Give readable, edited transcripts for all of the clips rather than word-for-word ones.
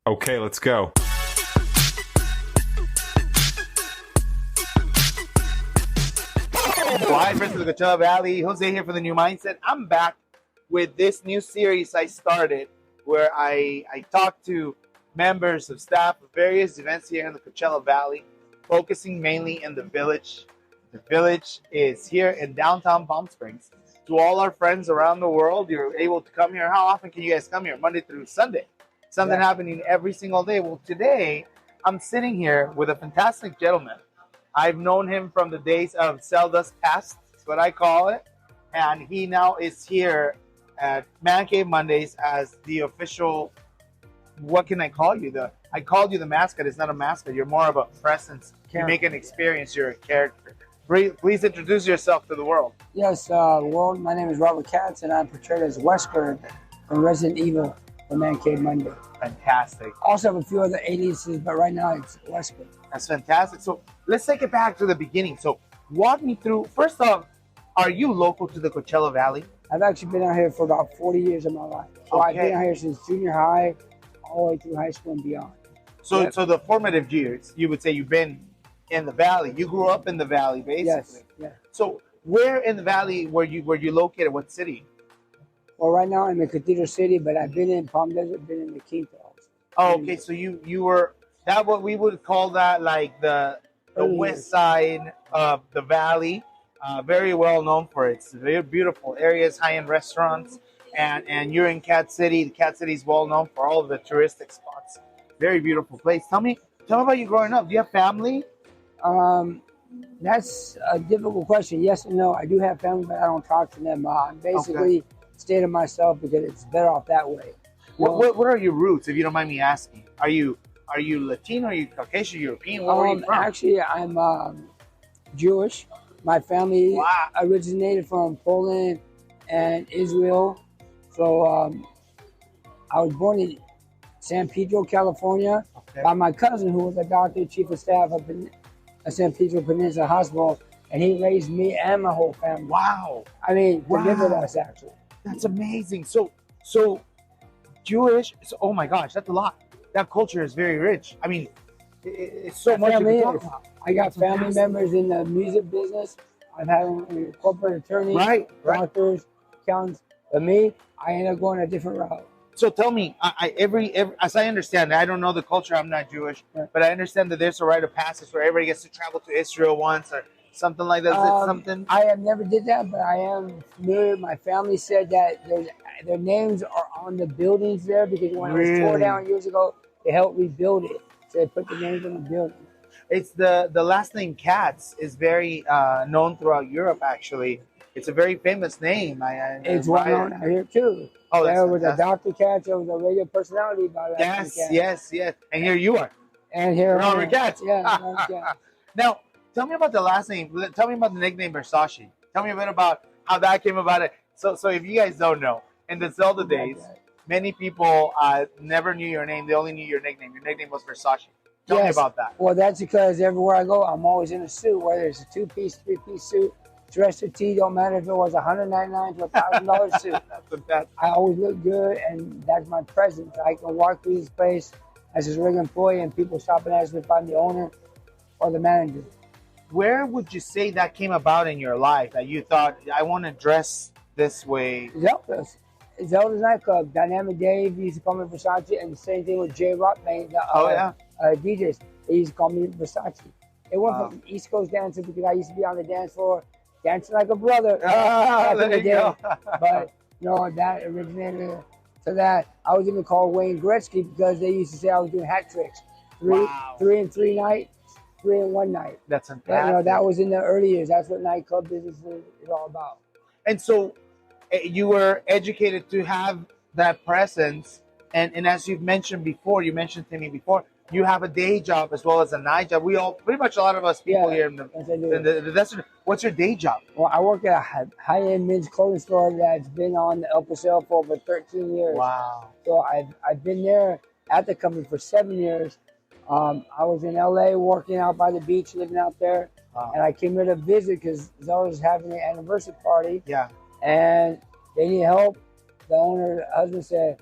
Okay, let's go. Hi, friends of the Coachella Valley. Jose here for the New Mindset. I'm back with this new series I started where I talk to members of staff of various events here in the Coachella Valley, focusing mainly in the village. The village is here in downtown Palm Springs. To all our friends around the world, you're able to come here. How often can you guys come here? Monday through Sunday. Something happening every single day. Well, today I'm sitting here with a fantastic gentleman. I've known him from the days of Zelda's past, that's what I call it. And he now is here at Man Cave Mondays as the official, what can I call you? I called you the mascot. It's not a mascot. You're more of a presence. You make an experience. You're a character. Please introduce yourself to the world. Yes, world. My name is Robert Katz, and I'm portrayed as Wesker from Resident Evil for Man Cave Monday. Fantastic. Also have a few other aliases, but right now it's Wesker. That's fantastic. So let's take it back to the beginning. So walk me through, first off, are you local to the Coachella Valley? I've actually been out here for about 40 years of my life. So I've been out here since junior high, all the way through high school and beyond. So the formative years, you would say you've been in the valley. You grew up in the valley, basically. Yes. Yeah. So where in the valley were you located? What city? Well, right now I'm in Cathedral City, but I've been in Palm Desert, been in the Quintos. Oh, okay. So you were that what we would call that like the west side of the valley. Very well known for its very beautiful areas, high-end restaurants, and you're in Cat City. The Cat City is well known for all of the touristic spots. Very beautiful place. Tell me about you growing up. Do you have family? That's a difficult question. Yes and no. I do have family, but I don't talk to them. I'm basically stay to myself because it's better off that way. What are your roots, if you don't mind me asking? Are you Latino? Are you Caucasian? European? Where are you from? Actually, I'm Jewish. My family originated from Poland and Israel. So I was born in San Pedro, California, by my cousin, who was a doctor, chief of staff up in San Pedro Peninsula Hospital, and he raised me and my whole family. Wow! I mean, delivered us actually. That's amazing. So Jewish. So, oh my gosh, that's a lot. That culture is very rich. I mean, it's so much to talk about. I got family members in the music business. I've had corporate attorneys, doctors, accountants. But me, I ended up going a different route. So tell me, every as I understand, I don't know the culture. I'm not Jewish, but I understand that there's a rite of passage where everybody gets to travel to Israel once or something like that. Is it something? I have never did that, but I am familiar. My family said that their names are on the buildings there because when it was torn down years ago, they helped rebuild it. So they put the names on the building. It's the last name Katz is very known throughout Europe. Actually, it's a very famous name. It's well known out here too. Oh, there was a Dr. Katz. There was a radio personality about that. Yes. And here you are. And here Robert Katz. Yeah. Robert Katz. Now, tell me about the last name. Tell me about the nickname Versace. Tell me a bit about how that came about. So if you guys don't know, in the Zelda days, many people never knew your name. They only knew your nickname. Your nickname was Versace. Tell me about that. Well, that's because everywhere I go, I'm always in a suit, whether it's a 2-piece, 3-piece suit, dress to T, don't matter if it was $199 to $1,000 suit. I always look good, and that's my presence. I can walk through this place as a regular employee, and people stop and ask me if I'm the owner or the manager. Where would you say that came about in your life, that you thought, I want to dress this way? Zelda's nightclub. Dynamic Dave used to call me Versace, and the same thing with J Rock, DJs. They used to call me Versace. It went from East Coast dancer because I used to be on the dance floor dancing like a brother. There you go. But that originated to that. I was even called Wayne Gretzky because they used to say I was doing hat tricks. Three in 3 nights, 3 in 1 night. That's fantastic. That was in the early years. That's what nightclub business is all about. And so you were educated to have that presence. And as you've mentioned before, you mentioned to me before, you have a day job as well as a night job. We all, pretty much a lot of us people here in the desert. What's your day job? Well, I work at a high-end men's clothing store that's been on the upper sale for over 13 years. Wow. So I've been there at the company for 7 years. I was in LA working out by the beach, living out there. And I came here to visit because Zelda was having an anniversary party. Yeah. And they need help. The owner, the husband said,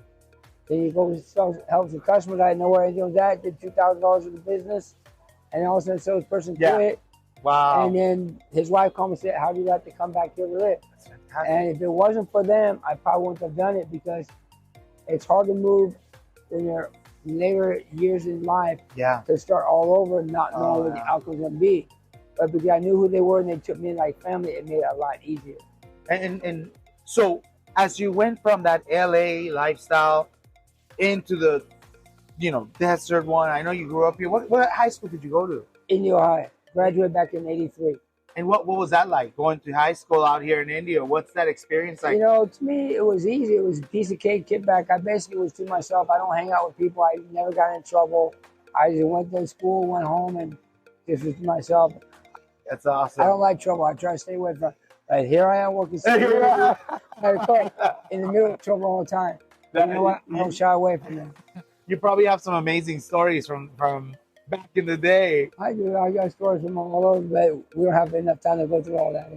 Then you go help the customers. I didn't know where anything was at. Did $2,000 of the business, and all of a sudden, so this person quit. Wow. And then his wife called me and said, "How do you like to come back here to live?" That's fantastic. And if it wasn't for them, I probably wouldn't have done it because it's hard to move in your later years in life to start all over, not knowing what the outcome's gonna be. But because I knew who they were and they took me in like family, it made it a lot easier. And so as you went from that LA lifestyle into the desert one, I know you grew up here. What high school did you go to? India, Ohio. Graduated back in '83. And what was that like, going to high school out here in India? What's that experience like? To me, it was easy. It was a piece of cake, kickback. I basically was to myself. I don't hang out with people. I never got in trouble. I just went to school, went home, and just was to myself. That's awesome. I don't like trouble. I try to stay away from. But here I am working in the middle of trouble all the time. But you know what? I don't shy away from them. You probably have some amazing stories from back in the day. I do. I got stories from all over, but we don't have enough time to go through all that.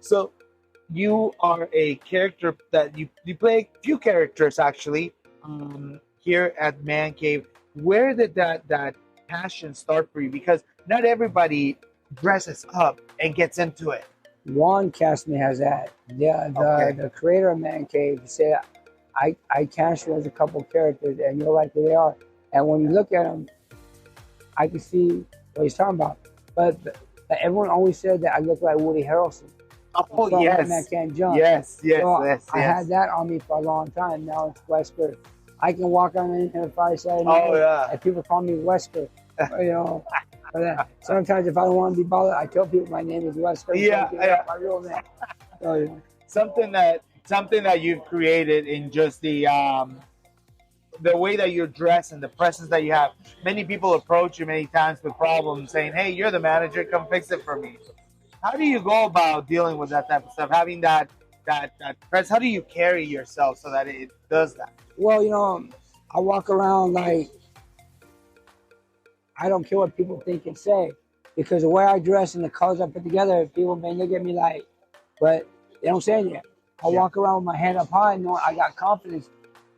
So you are a character that you play a few characters actually here at Man Cave. Where did that passion start for you? Because not everybody dresses up and gets into it. Juan Castme has that. The creator of Man Cave said, I cast you as a couple characters and you're like who they are. And when you look at them, I can see what he's talking about. But everyone always said that I look like Woody Harrelson. Oh, yes. That can't jump. Yes. I had that on me for a long time. Now it's Wesker. I can walk on in the fireside and people call me Wesker. Sometimes if I don't want to be bothered, I tell people my name is Wesker. My real name. Something that you've created in just the way that you're dressed and the presence that you have. Many people approach you many times with problems saying, "Hey, you're the manager, come fix it for me." How do you go about dealing with that type of stuff? Having that presence, how do you carry yourself so that it does that? Well, I walk around like I don't care what people think and say, because the way I dress and the colors I put together, people may look at me like, but they don't say anything. I walk around with my head up high, knowing I got confidence.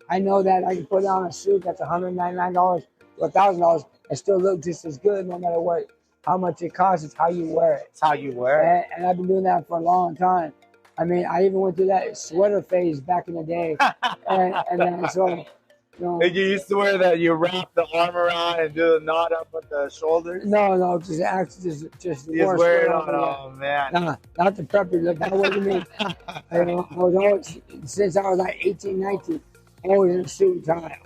I know that I can put on a suit that's $199 or $1,000 and still look just as good, no matter how much it costs. It's how you wear it. It's how you wear it. And I've been doing that for a long time. I mean, I even went through that sweater phase back in the day, and then so. You used to wear that, you wrap the arm around and do the knot up at the shoulders? No, just wear it on. Oh, man. Nah, not the preppy look. That wasn't me. I was always, since I was like 18, 19, always in a suit and tie.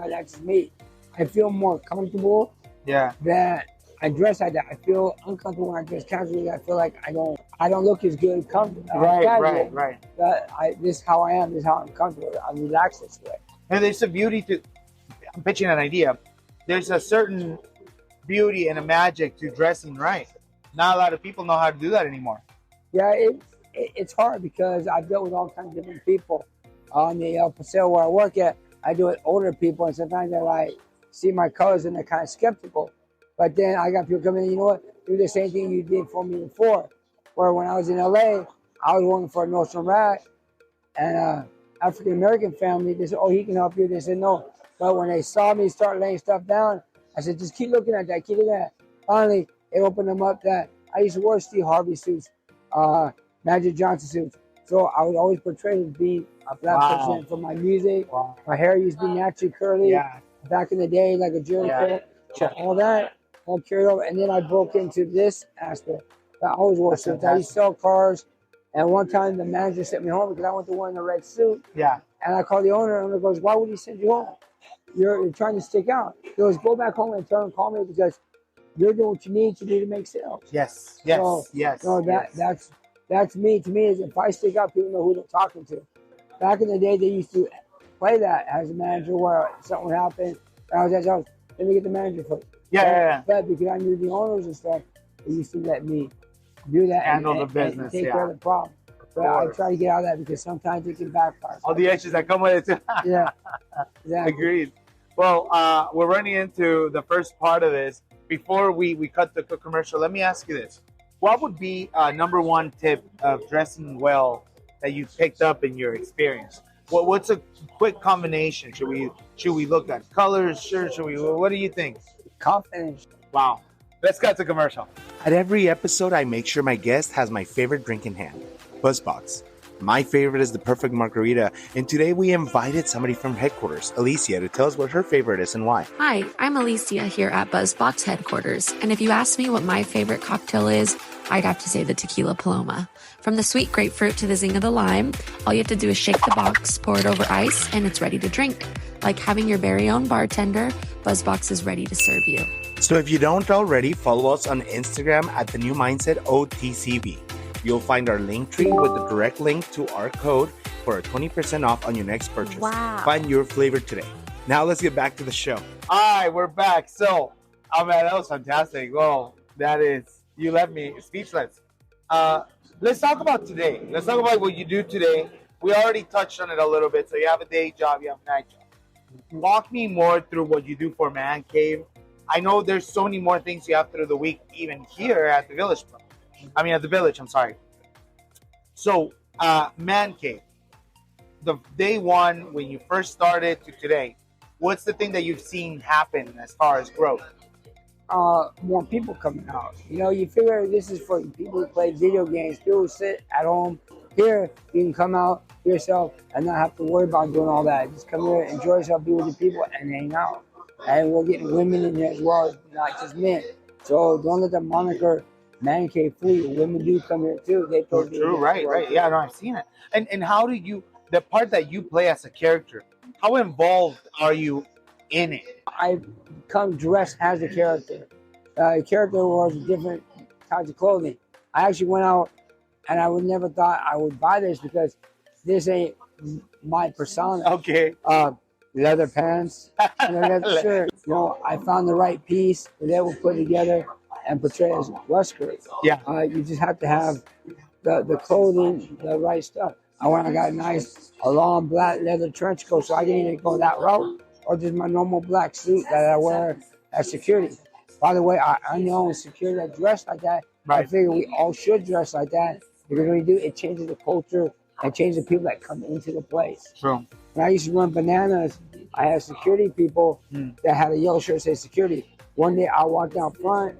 That's just me. I feel more comfortable that I dress like that. I feel uncomfortable when I dress casually. I feel like I don't look as good comfortable. Right. But this is how I am. This is how I'm comfortable. I'm relaxed this way. And there's a beauty to, I'm pitching an idea. There's a certain beauty and a magic to dressing right. Not a lot of people know how to do that anymore. Yeah, it's hard because I've dealt with all kinds of different people. On the El Paseo where I work at, I deal with older people, and sometimes they like see my colors and they're kind of skeptical. But then I got people coming in, you know what, do the same thing you did for me before. Where when I was in LA, I was working for a Nordstrom Rack, and African-American family, they said, "Oh, he can help you." They said, "No." But when they saw me start laying stuff down, I said, "Just keep looking at that, keep looking at that." Finally, it opened them up that I used to wear Steve Harvey suits, Magic Johnson suits. So I was always portrayed as being a black person for my music. My hair used to be naturally curly. Back in the day, like a Jerry curl. All that, all carried over. And then I broke into this aspect. I always wore suits. I used to sell cars. And one time the manager sent me home because I went to wearing a red suit. And I called the owner, and the owner goes, "Why would he send you home? You're trying to stick out." He goes, "Go back home and tell him, call me, because you're doing what you need to do to make sales." Yes. That's me. To me, is if I stick out, people know who they're talking to. Back in the day, they used to play that as a manager where something would happen. And I was at house, let me get the manager first. But because I knew the owners and stuff, they used to let me do that handle the business, and take care of the problem. But I try to get out of that because sometimes it can backfire. All the extras that come with it too. Exactly. Agreed. Well, we're running into the first part of this. Before we cut the commercial, let me ask you this. What would be number one tip of dressing well that you picked up in your experience? What's a quick combination? Should we look at colors? Sure. Should we? What do you think? Confidence. Wow. Let's cut to commercial. At every episode, I make sure my guest has my favorite drink in hand, BuzzBox. My favorite is the perfect margarita, and today we invited somebody from headquarters, Alicia, to tell us what her favorite is and why. Hi, I'm Alicia here at BuzzBox headquarters, and if you ask me what my favorite cocktail is, I'd have to say the Tequila Paloma. From the sweet grapefruit to the zing of the lime, all you have to do is shake the box, pour it over ice, and it's ready to drink. Like having your very own bartender, BuzzBox is ready to serve you. So if you don't already, follow us on Instagram at The New Mindset OTCB. You'll find our link tree with the direct link to our code for a 20% off on your next purchase. Wow. Find your flavor today. Now let's get back to the show. All right, we're back. So, oh man, that was fantastic. Well, you left me speechless. Let's talk about today. Let's talk about what you do today. We already touched on it a little bit. So you have a day job, you have a night job. Walk me more through what you do for Man Cave. I know there's so many more things you have through the week, even here at the Village. At the Village, I'm sorry. So, Man Cave, the day one, when you first started to today, what's the thing that you've seen happen as far as growth? More people coming out. You figure this is for people who play video games, people who sit at home. Here, you can come out yourself and not have to worry about doing all that. Just come here, enjoy yourself, be with the people, and hang out. And we're getting women in here as well, not just men. So don't let the moniker Man Cave fool you. Women do come here too. They true, right. Yeah, no, I've seen it. And how do you, the part that you play as a character, how involved are you in it? I come dressed as a character. A character wears different types of clothing. I actually went out and I would never thought I would buy this because this ain't my persona. Okay. Leather pants, leather shirt. I found the right piece that they will put together and portray as Wesker. Yeah. You just have to have the clothing, the right stuff. I got a long black leather trench coat, so I can either go that route or just my normal black suit that I wear as security. By the way, I know security that dress like that. Right. I figure we all should dress like that because when we do, it changes the culture and changes the people that come into the place. True. When I used to run bananas, I had security people that had a yellow shirt that said security. One day I walked out front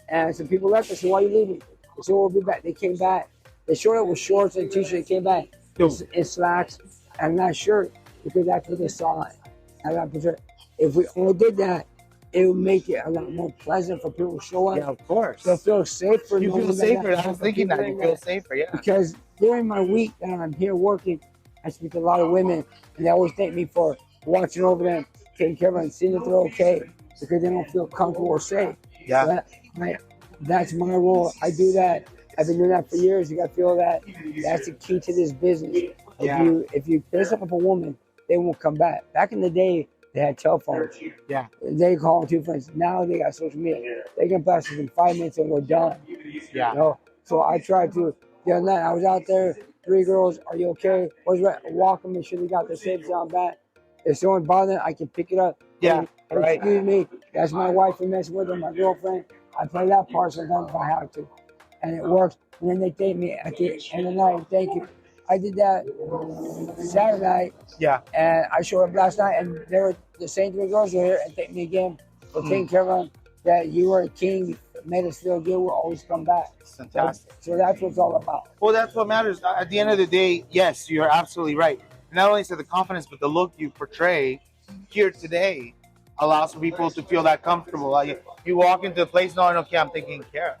and some people left. I said, "Why are you leaving?" They said, "We'll be back." They came back. They showed up with shorts and t-shirt. They came back in slacks and that shirt because that's what they saw. If we all did that, it would make it a lot more pleasant for people to show up. Yeah, of course. They'll feel safer. You feel safer. I was thinking that. You feel safer, yeah. Because during my week that I'm here working, I speak to a lot of women, and they always thank me for watching over them, taking care of them, and seeing if they're okay, because they don't feel comfortable or safe. Yeah. So that's my role. I do that. I've been doing that for years. You got to feel that. That's the key to this business. If you piss up a woman, they won't come back. Back in the day, they had telephones. Yeah. They call 2 friends. Now they got social media. They can pass us in 5 minutes and we're done. Yeah. So I tried to. The other night I was out there. 3 girls. Are you okay? Walk them. Make sure they got their safety on back. If someone bothers, I can pick it up. Yeah. Hey, excuse me. That's my wife who messed with her. My girlfriend. I play that part sometimes if I have to, and it works. And then they thank me at the end of the night. Thank you. I did that Saturday night. Yeah. And I showed up last night, and they were the same 3 girls were here and thanked me again for taking care of them. That you were a king, made us feel good. We'll always come back. Fantastic. So that's what it's all about. Well, that's what matters. At the end of the day, yes, you're absolutely right. Not only is it the confidence, but the look you portray here today allows for people to feel that comfortable. Like you walk into a place knowing, okay, I'm taking care of.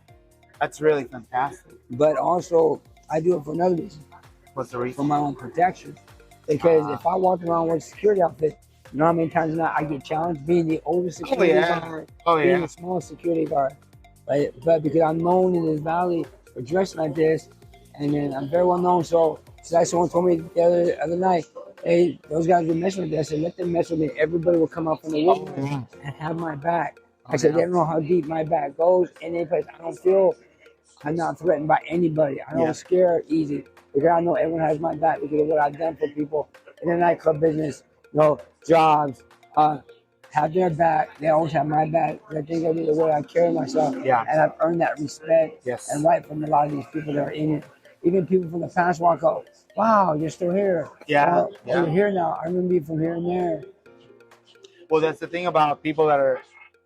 That's really fantastic. But also, I do it for another reason. What's the reason? For my own protection. Because if I walk around with a security outfit, you know how many times now I get challenged being the oldest security guard, being the smallest security guard. But because I'm known in this valley for dressing like this, and then I'm very well known. So like someone told me the other night, hey, those guys were messing with me. I said, let them mess with me. Everybody will come out from the woodwork and have my back. I said, they don't know how deep my back goes in any place. I'm not threatened by anybody. I don't scare easy because I know everyone has my back because of what I've done for people in the nightclub business, jobs, have their back. They always have my back. They think of me the way I carry myself. Yeah. And I've earned that respect and right from a lot of these people that are in it. Even people from the past walk out, wow, you're still here. Yeah, Or you're here now. I remember you from here and there. Well, that's the thing about people that are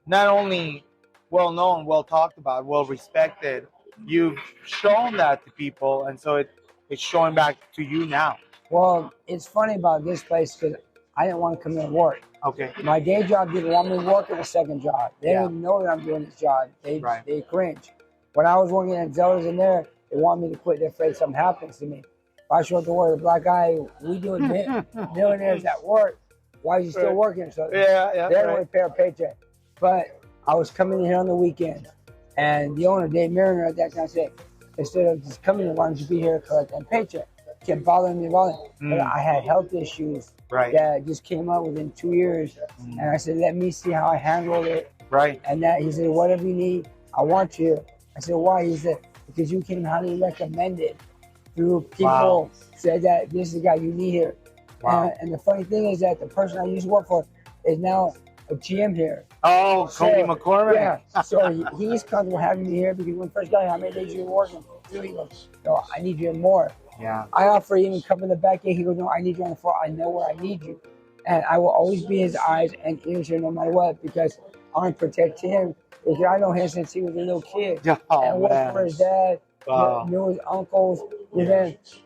not only well known, well talked about, well respected. You've shown that to people, and so it's showing back to you now. Well, it's funny about this place because I didn't want to come in and work. Okay. My day job didn't want me to work at a second job. They Yeah. didn't know that I'm doing this job. They Right. they cringe. When I was working at Zelda's in there, they want me to quit. They're afraid something happens to me. If I show up to work, the black guy, we doing millionaires at work. Why is he still working? So Yeah. they don't want to pay our paycheck. But I was coming in here on the weekends, and the owner, Dave Mariner, at that time said, instead of just coming in, why don't you be here collecting paycheck? Kept bothering me. But I had health issues that just came up within 2 years. And I said, let me see how I handled it. Right. And that he said, whatever you need, I want you. I said, why? He said, because you came highly recommended through people said that this is the guy you need here. Wow. And the funny thing is that the person I used to work for is now a GM here. Oh, Cody McCormick. Yeah. So he's comfortable having me here because when first got here, how many days you were working? 2. He goes, no, I need you more. Yeah. I offer even covering the back end. He goes, no, I need you on the floor. I know where I need you. And I will always be his eyes and ears here no matter what because I want to protect him. Because I know him since he was a little kid. Oh, and worked for his dad, knew his uncles,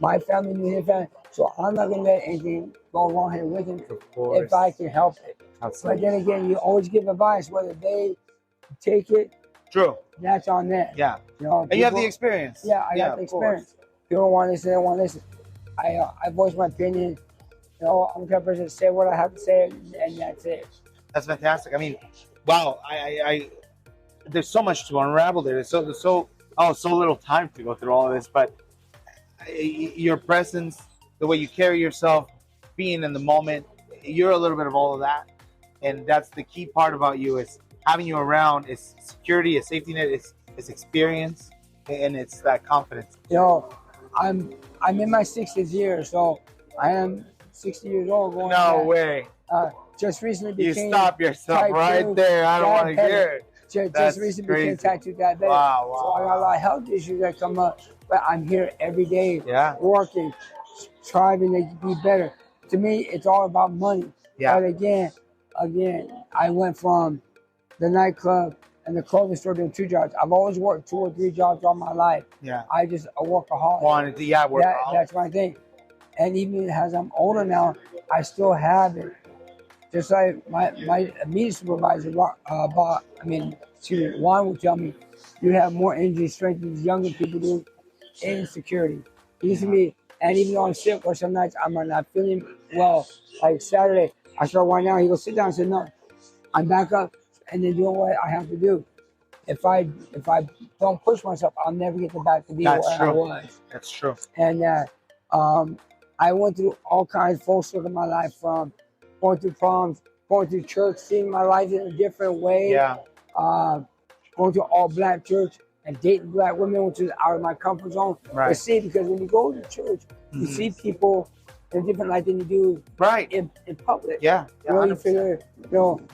my family knew his family. So I'm not going to let anything go wrong here with him if I can help it. But then again, you always give advice, whether they take it. True. That's on them. Yeah. You know, And you have the experience. Yeah, I got the experience. People don't want to listen, they don't want to listen. I voice my opinion. You know, I'm the kind of person to say what I have to say, and that's it. That's fantastic. I mean, wow. I there's so much to unravel there. There's so little time to go through all of this. But your presence, the way you carry yourself, being in the moment, you're a little bit of all of that. And that's the key part about you is having you around is security, is safety net, is experience, and it's that confidence. You know, I'm in my 60th year, so I am 60 years old. No way. Just recently became. You stop yourself right there. I don't want to hear it. Just recently became tattoo diabetic. Wow. So I got a lot of health issues that come up, but I'm here every day, working, striving to be better. To me, it's all about money. Yeah. But again, I went from the nightclub and the clothing store doing 2 jobs. I've always worked 2 or 3 jobs all my life. Yeah. I just a workaholic. Wanted to, workaholic. That's my thing. And even as I'm older now, I still have it. Just like my immediate supervisor, Juan would tell me, you have more energy strength than these younger people do in security. He used to be, and even though I'm sick or some nights I'm not feeling well, like Saturday, I start winding down. He goes, sit down. I said, no, I'm back up and then doing what I have to do. If I don't push myself, I'll never get back to be where I was. That's true. And I went through all kinds, full circle of my life, from going through problems, going through church, seeing my life in a different way. Yeah. Going to all black church and dating black women, which is out of my comfort zone. Right. To see, because when you go to church, you see people in a different light than you do in public. Yeah. You know, you figure,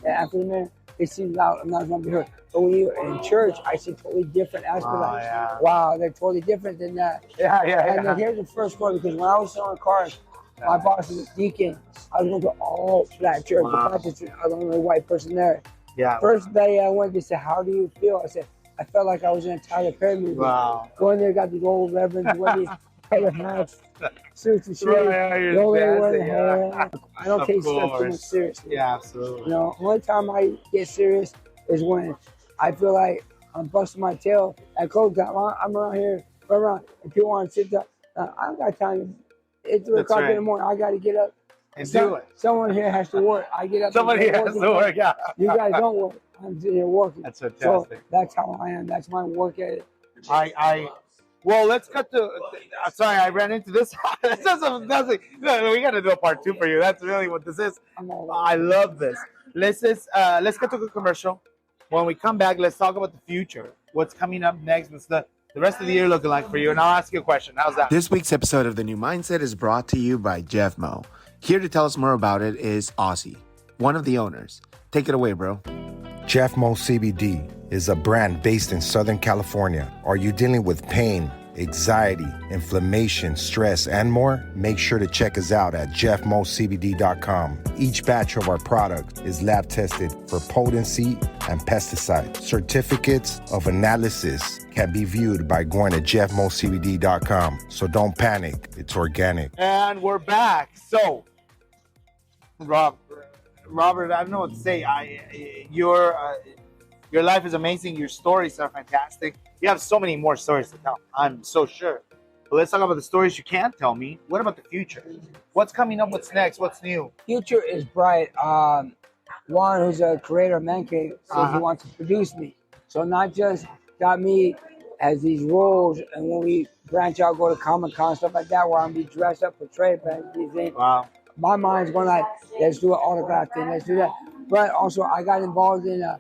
after the man, they seem loud, I'm not going to be heard. But when you're in church, I see totally different aspects. Wow, they're totally different than that. And then here's the first story, because when I was selling cars, my boss was a deacon. I was going to all black church. I was the only white person there. Yeah. First day I went, they said, how do you feel? I said, I felt like I was in a Tyler Perry movie. Wow. Going there, got these old reverends wearing these color hats, suits and shades. I don't take stuff too much seriously. Yeah, absolutely. You know, only time I get serious is when I feel like I'm busting my tail at close time. I'm around here, and people want to sit down. I don't got time. It's 3 o'clock in the morning. I got to get up. And do it. Someone here has to work. I get up. Somebody has to work. Yeah. You guys don't work. I'm sitting here working. That's fantastic. So that's how I am. That's my work ethic. Well, let's cut to. Sorry, I ran into this. We got to do a part 2 for you. That's really what this is. I love this. Let's cut to a commercial. When we come back, let's talk about the future. What's coming up next? What's the rest of the year looking like for you? And I'll ask you a question. How's that? This week's episode of The New Mindset is brought to you by Jeff Mo. Here to tell us more about it is Aussie, one of the owners. Take it away, bro. Jeff Mo CBD is a brand based in Southern California. Are you dealing with pain, anxiety, inflammation, stress, and more, make sure to check us out at jeffmocbd.com. Each batch of our product is lab tested for potency and pesticide. Certificates of analysis can be viewed by going to jeffmocbd.com. So don't panic, it's organic. And we're back. So, Robert, I don't know what to say. Your life is amazing. Your stories are fantastic. You have so many more stories to tell, I'm so sure. But let's talk about the stories you can't tell me. What about the future? What's coming up? What's next? What's new? Future is bright. Juan, who's a creator of Man Cave, says he wants to produce me. So not just got me as these roles, and when we branch out, go to Comic-Con, stuff like that, where I'm be dressed up, portrayed, these things. Wow. My mind's going like, let's do an autograph thing, let's do that. But also, I got involved in a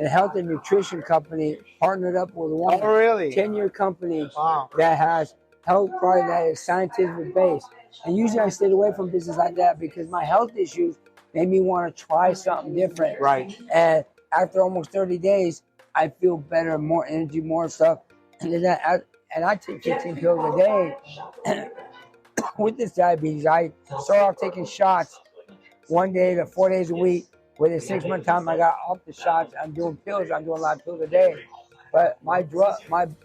health and nutrition company, partnered up with one 10-year company that has health product that is scientific based. And usually I stayed away from business like that because my health issues made me want to try something different. Right. And after almost 30 days, I feel better, more energy, more stuff. And then I take 15 pills a day. With this diabetes, I started off taking shots 1 day to 4 days a week. Within 6 month time, I got off the shots. I'm doing pills. I'm doing a lot of pills a day. But my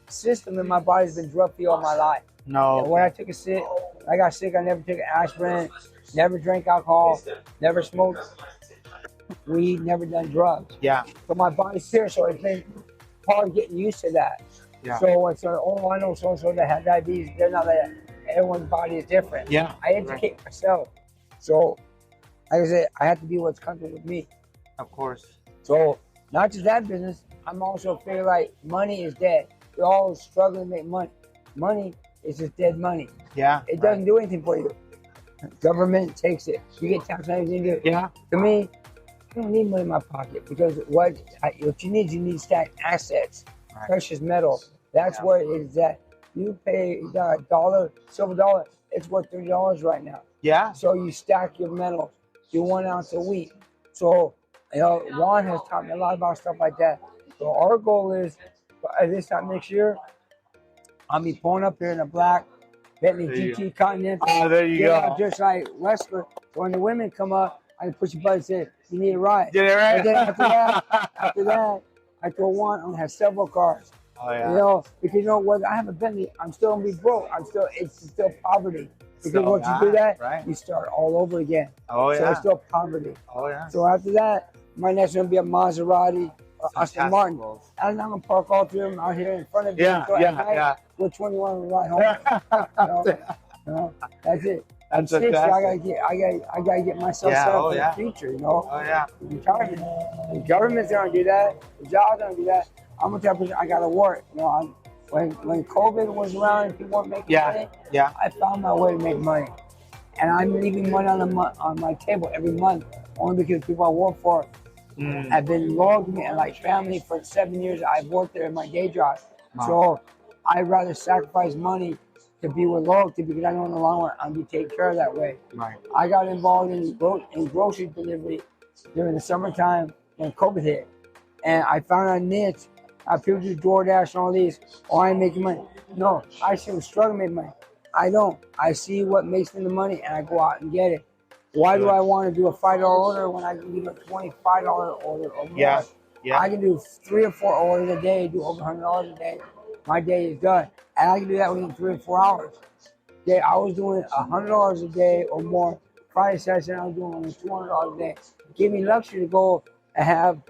system in my body's been drug free all my life. No. And when I got sick, I never took an aspirin, never drank alcohol, never smoked weed, never done drugs. Yeah. So my body's here, so it's been hard getting used to that. Yeah. So it's I know so-and-so that has diabetes. They're not like that. Everyone's body is different. Yeah. I educate myself. So, like I said, I have to do what's comfortable with me. Of course. So, not just that business, I'm also feeling like money is dead. We're all struggling to make money. Money is just dead money. Yeah. It doesn't do anything for you. Government takes it. You get taxed on everything you do. Yeah. To me, I don't need money in my pocket because what you need stacked assets, precious metal. That's where it is at. You pay a dollar, silver dollar, it's worth $30 right now. Yeah. So you stack your metals. You 1 ounce a week. So, Juan has taught me a lot about stuff like that. So our goal is, at this time next year, I'll be pulling up here in a black Bentley GT Continental. Oh, there you go. Just like Westler. So when the women come up, I can push your button and say, you need a ride. Get it right. And then after that, I told Juan I'm going to have several cars. Oh, yeah. Because what I have a Bentley, I'm still gonna be broke. It's still poverty. Because once you do that, you start all over again. Oh, yeah. So it's still poverty. Oh, yeah. So after that, my next one will be a Maserati or Aston Martin. And I'm gonna park all three of them out here in front of you. Yeah. Which one you want to ride home? That's it. I'm 60. I gotta get myself set up for the future. Oh, yeah. The government's gonna do that. The job's gonna do that. I'm gonna tell people I gotta work. When COVID was around and people weren't making money, I found my way to make money, and I'm leaving money on my table every month only because people I work for have been loyal to me and like family for 7 years. I've worked there in my day job, so I'd rather sacrifice money to be with loyalty because I know in the long run I'll be taken care of that way. Right. I got involved in grocery delivery during the summertime when COVID hit, and I found a niche. People do DoorDash and all these. Oh, I ain't making money. No, I still struggle to make money. I don't. I see what makes me the money and I go out and get it. Why do I want to do a $5 order when I can do a $25 order or more? Yeah. I can do 3 or 4 orders a day, do over $100 a day. My day is done. And I can do that within 3 or 4 hours. Yeah, I was doing $100 a day or more. Friday, Saturday, I was doing only $200 a day. Give me luxury to go and have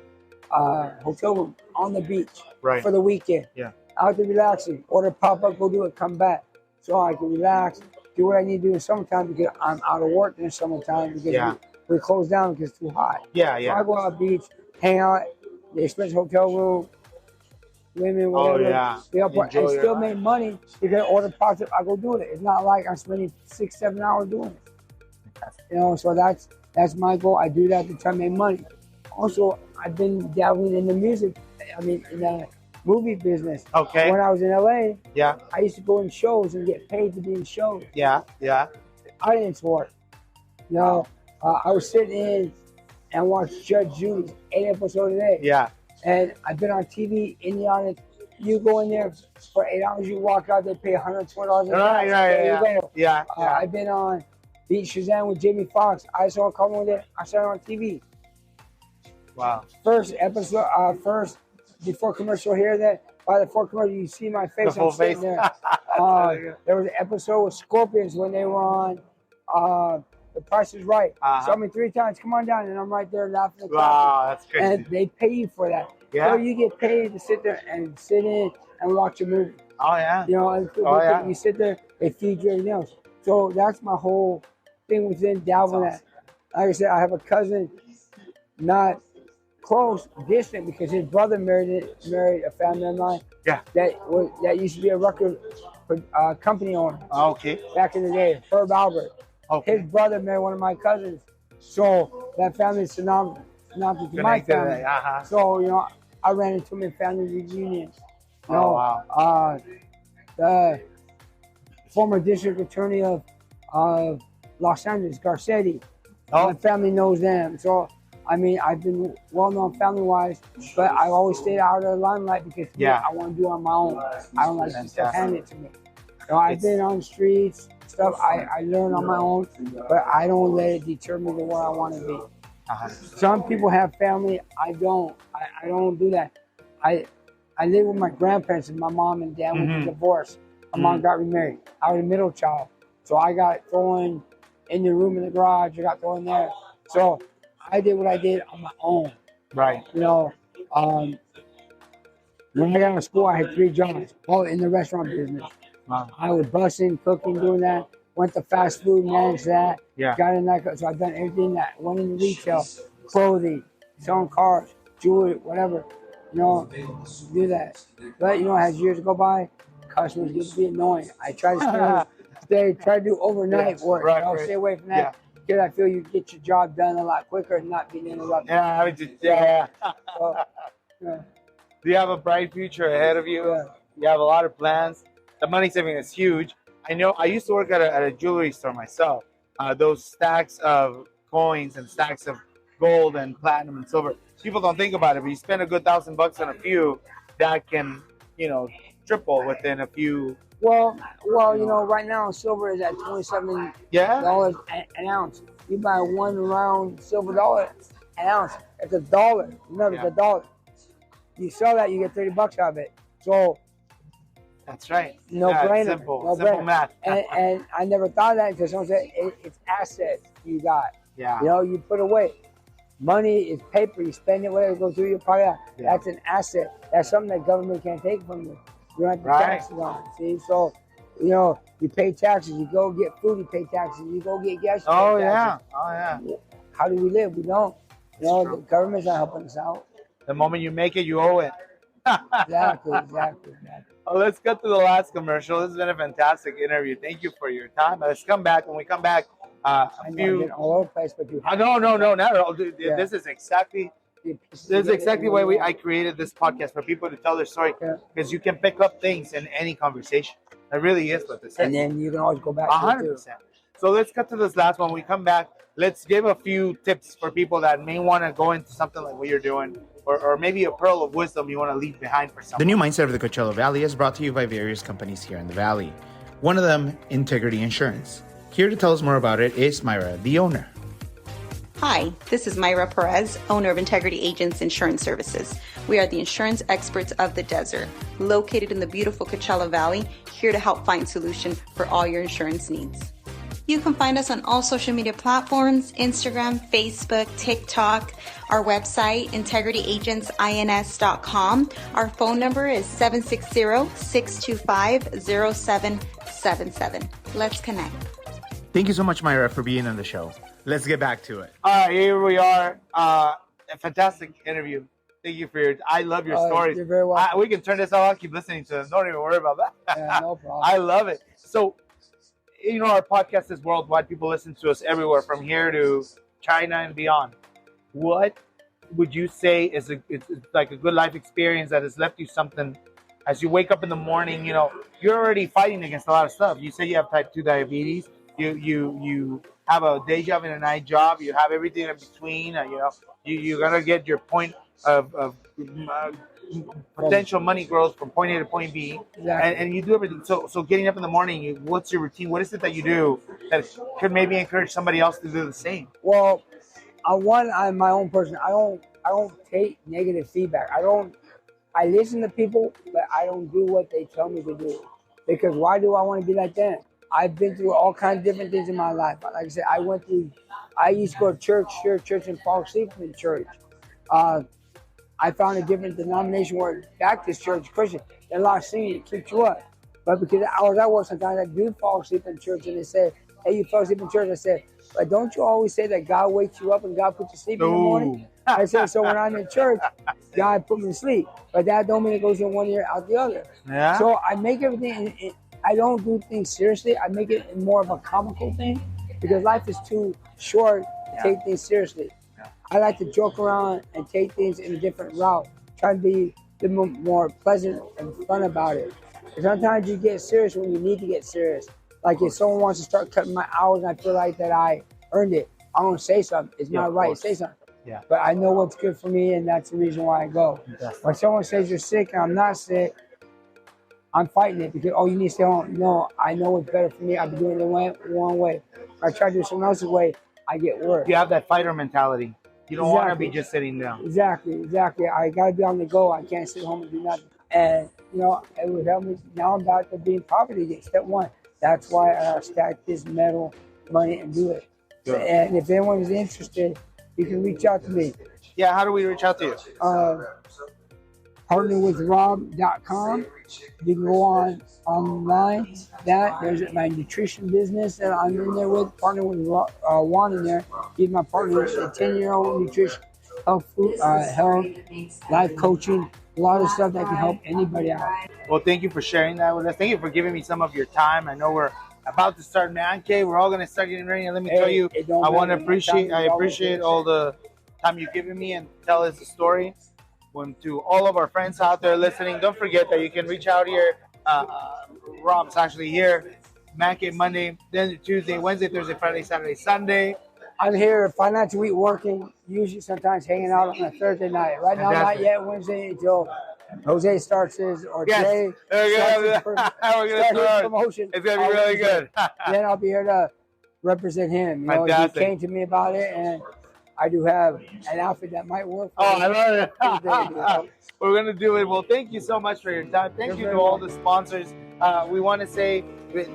hotel room on the beach for the weekend. Yeah. Out there relaxing. Order pop up, go do it, come back. So I can relax, do what I need to do in the summertime because I'm out of work in the summertime because we close down because it's too hot. Yeah. So I go out the beach, hang out, the expensive hotel room, women, whatever. And still make money because order pops up, I go do it. It's not like I'm spending 6-7 hours doing it. So that's my goal. I do that to try to make money. Also, I've been dabbling in the music, in the movie business. Okay. When I was in LA, I used to go in shows and get paid to be in shows. Audience work. I was sitting in and watched Judge Judy's 8 episodes a day. And I've been on TV in the audience you go in there for 8 hours, you walk out, they pay $120. Right, There you go. Yeah. I've been on Beat Shazam with Jamie Foxx. I saw a couple of them. I saw it on TV. Wow. First episode, before commercial here, that by the fourth commercial, you see my face. The full I'm sitting face. there. There was an episode with Scorpions when they were on The Price is Right. Saw me 3 times. Come on down, and I'm right there laughing. Wow, that's crazy. And they pay you for that. Yeah. So you get paid to sit there and sit in and watch a movie. Oh yeah. You know, you sit there, they feed you everything else. So that's my whole thing within dabbling at. Like I said, I have a cousin, not close, distant, because his brother married a family of mine. Yeah. That used to be a record company owner. Okay. Back in the day, Herb Albert. Okay. His brother married one of my cousins. So that family is synonymous to my family. So, you know, I ran into him in family reunions. You know, wow. The former district attorney of Los Angeles, Garcetti. My family knows them. So, I mean, I've been well-known family-wise, but I always stayed out of the limelight because I want to do it on my own. I don't like stuff handed to me. So I've been on the streets, stuff I learn on my own, but I don't let it deter me to where I want to be. Some people have family. I don't. I don't do that. I live with my grandparents, and my mom and dad went divorced. My mom got remarried. I was a middle child, so I got thrown in the room in the garage. I got thrown there. So I did what I did on my own. Right. You know, when I got out of school, I had 3 jobs, all in the restaurant business. Wow. I was busing, cooking, doing that. Went to fast food, managed that. Yeah. Got in nightclub. So I've done everything that went into retail, clothing, selling cars, jewelry, whatever. You know, do that. But, you know, as years go by, customers get to be annoying. I try to try to do overnight work. Right, Stay away from that. Because I feel you get your job done a lot quicker and not being interrupted. So, Do you have a bright future ahead of you? Yeah. You have a lot of plans. The money saving is huge. I know I used to work at a jewelry store myself. Those stacks of coins and stacks of gold and platinum and silver. People don't think about it, but you spend a good $1,000 on a few, that can, you know, triple within a few. Well, you know, right now silver is at $27 an ounce. You buy 1 round silver dollar an ounce. It's $1. Remember, it's $1. You sell that, you get $30 out of it. So that's right. No brainer. Simple math. and I never thought of that until someone said it's assets you got. Yeah. You know, you put away. Money is paper. You spend it, whatever goes through your pocket. Yeah. That's an asset. That's something that government can't take from you. You don't have to pay taxes on. See, so you know, you pay taxes. You go get food. You pay taxes. You go get gas. Oh yeah. How do we live? We don't. You know, the government's not helping us out. The moment you make it, you owe it. Exactly. Oh, let's get to the last commercial. This has been a fantastic interview. Thank you for your time. Let's come back. When we come back, I know all over the place, but you. No, not at all. Dude, this is exactly why I created this podcast, for people to tell their story, because you can pick up things in any conversation. That really is what this is. And then you can always go back. 100%. So let's cut to this last one. When we come back, let's give a few tips for people that may want to go into something like what you're doing, or maybe a pearl of wisdom you want to leave behind for someone. The new mindset of the Coachella Valley is brought to you by various companies here in the Valley. One of them, Integrity Insurance. Here to tell us more about it is Myra, the owner. Hi, this is Myra Perez, owner of Integrity Agents Insurance Services. We are the insurance experts of the desert, located in the beautiful Coachella Valley, here to help find solutions for all your insurance needs. You can find us on all social media platforms, Instagram, Facebook, TikTok, our website, integrityagents.ins.com. Our phone number is 760-625-0777. Let's connect. Thank you so much, Myra, for being on the show. Let's get back to it. All right, here we are. A fantastic interview. Thank you for I love your stories. You're very welcome. We can turn this off. I'll keep listening to them. Don't even worry about that. Yeah, no problem. I love it. So, you know, our podcast is worldwide. People listen to us everywhere, from here to China and beyond. What would you say is it's like a good life experience that has left you something as you wake up in the morning? You know, you're already fighting against a lot of stuff. You say you have type 2 diabetes. You have a day job and a night job. You have everything in between. You know, you're gonna get your point of potential money growth from point A to point B, Exactly. and you do everything. So getting up in the morning, what's your routine? What is it that you do that could maybe encourage somebody else to do the same? Well, I'm my own person. I don't take negative feedback. I listen to people, but I don't do what they tell me to do. Because why do I want to be like them? I've been through all kinds of different things in my life. Like I said, I used to go to church and fall asleep in church. I found a different denomination where Baptist church, Christian, they're a lot of singing, it keeps you up. But because I was at work, sometimes I do fall asleep in church, and they say, hey, you fell asleep in church. I said, but don't you always say that God wakes you up and God puts you to sleep in the morning? I said, so when I'm in church, God put me to sleep. But that don't mean it goes in one ear out the other. Yeah. So I make everything, I don't do things seriously. I make it more of a comical thing because life is too short to take things seriously. I like to joke around and take things in a different route, try to be a little more pleasant and fun about it. And sometimes you get serious when you need to get serious. Like if someone wants to start cutting my hours and I feel like that I earned it, I'm going to say something. It's my right to say something. Yeah. But I know what's good for me, and that's the reason why I go. When someone says you're sick and I'm not sick, I'm fighting it because, you need to stay home. No, I know what's better for me. I've been doing it the wrong way. If I try to do someone else's way, I get worse. You have that fighter mentality. You don't want to be just sitting down. Exactly. I got to be on the go. I can't sit home and do nothing. And, it would help me. Now I'm back to being poverty again. Step one. That's why I stacked this metal money and do it. Good. And if anyone is interested, you can reach out to me. Yeah, how do we reach out to you? Partnerwithrob.com. You can go online. There's my nutrition business that I'm in there with. Partner with Juan in there. He's my partner. A 10-year-old nutrition, health, life coaching, a lot of stuff that can help anybody out. Well, thank you for sharing that with us. Thank you for giving me some of your time. I know we're about to start Man Cave. We're all going to start getting ready. And let me tell you, I appreciate all the time you've given me and tell us the story. To all of our friends out there listening, don't forget that you can reach out here. Rob's actually here. Man Cave Monday, then Tuesday, Wednesday, Thursday, Friday, Saturday, Sunday. I'm here 5 nights a week working, usually sometimes hanging out on a Thursday night. Right now, not yet Wednesday until Jose starts his, or Jay starts his promotion. It's going to be really good. Then I'll be here to represent him. He came to me about it, and I do have an outfit that might work for I love it. We're going to do it. Well, thank you so much for your time. Thank you to all the sponsors. We want to say,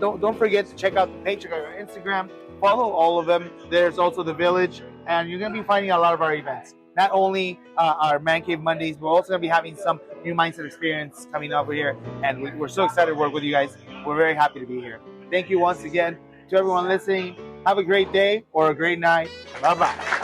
don't forget to check out the page, check out our Instagram. Follow all of them. There's also the Village, and you're going to be finding a lot of our events. Not only our Man Cave Mondays, we're also going to be having some new mindset experience coming over here, and we're so excited to work with you guys. We're very happy to be here. Thank you once again to everyone listening. Have a great day or a great night. Bye-bye.